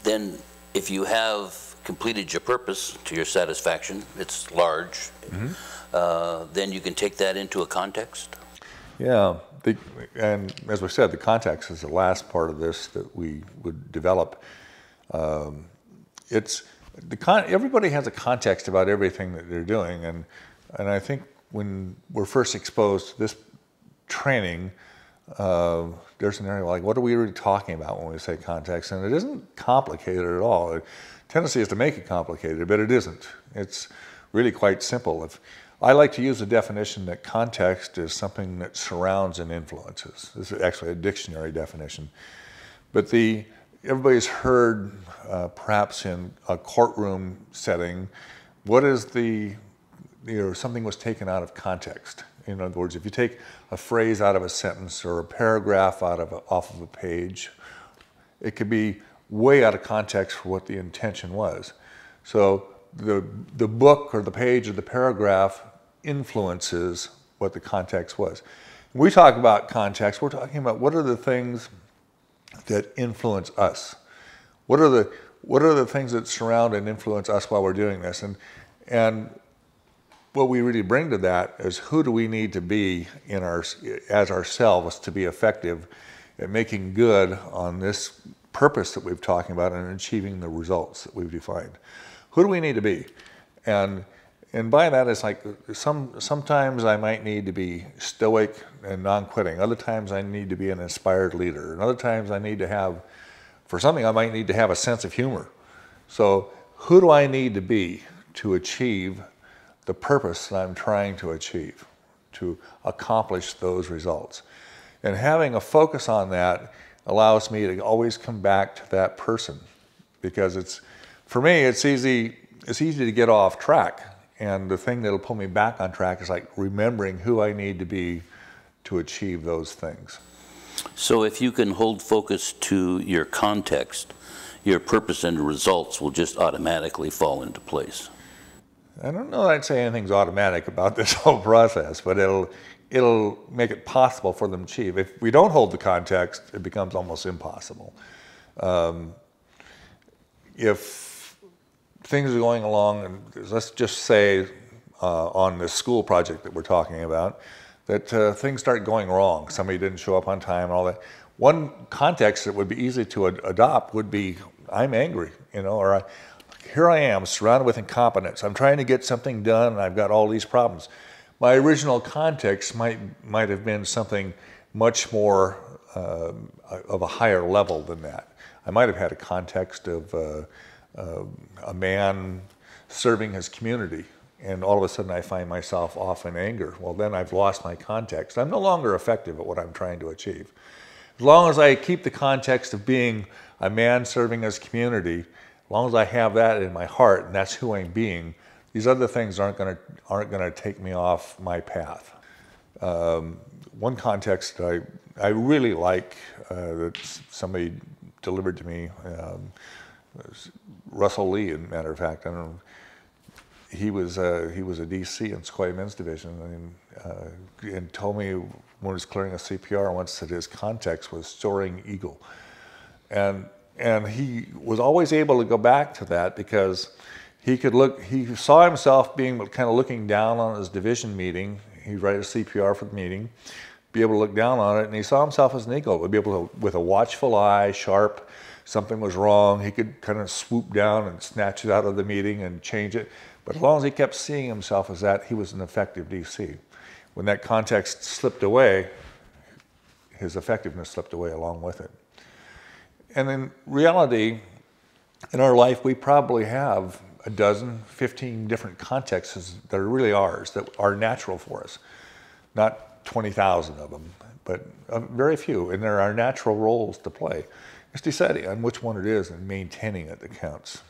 then if you have completed your purpose to your satisfaction, it's large, then you can take that into a context? Yeah, and as we said, the context is the last part of this that we would develop. Everybody has a context about everything that they're doing, and I think when we're first exposed to this training, there's an area like, what are we really talking about when we say context? And it isn't complicated at all. The tendency is to make it complicated, but it isn't. It's really quite simple. I like to use the definition that context is something that surrounds and influences. This is actually a dictionary definition. But everybody's heard, perhaps in a courtroom setting, what is something was taken out of context. In other words, if you take a phrase out of a sentence or a paragraph off of a page, it could be way out of context for what the intention was. So the book or the page or the paragraph influences what the context was. When we talk about context, we're talking about what are the things that influence us. What are the things that surround and influence us while we're doing this? And what we really bring to that is, who do we need to be as ourselves to be effective at making good on this purpose that we've talking about and achieving the results that we've defined. Who do we need to be? And by that, it's like sometimes I might need to be stoic and non-quitting. Other times I need to be an inspired leader. And other times I need to have, for something I might need to have a sense of humor. So who do I need to be to achieve the purpose that I'm trying to achieve, to accomplish those results? And having a focus on that allows me to always come back to that person, because for me, it's easy to get off track. And the thing that'll pull me back on track is like remembering who I need to be to achieve those things. So if you can hold focus to your context, your purpose and results will just automatically fall into place. I don't know that I'd say anything's automatic about this whole process, but it'll make it possible for them to achieve. If we don't hold the context, it becomes almost impossible. If things are going along, and let's just say on this school project that we're talking about, that things start going wrong. Somebody didn't show up on time and all that. One context that would be easy to adopt would be, I'm angry, or here I am surrounded with incompetence. I'm trying to get something done and I've got all these problems. My original context might have been something much more of a higher level than that. I might have had a context of a man serving his community, and all of a sudden I find myself off in anger. Well, then I've lost my context. I'm no longer effective at what I'm trying to achieve. As long as I keep the context of being a man serving his community, as long as I have that in my heart and that's who I'm being, these other things aren't going to take me off my path. One context that I really like that somebody delivered to me was Russell Lee, as a matter of fact. I don't know. He was a DC in Sequoia Men's Division, and told me when he was clearing a CPR once that his context was soaring eagle, and he was always able to go back to that because he saw himself being kind of looking down on his division meeting. He'd write a CPR for the meeting, be able to look down on it, and he saw himself as an eagle. Would be able to, with a watchful eye, sharp, something was wrong, he could kind of swoop down and snatch it out of the meeting and change it. But as long as he kept seeing himself as that, he was an effective DC. When that context slipped away, his effectiveness slipped away along with it. And in reality, in our life, we probably have a dozen, 15 different contexts that are really ours, that are natural for us. Not 20,000 of them, but very few. And there are natural roles to play. It's deciding on which one it is and maintaining it that counts.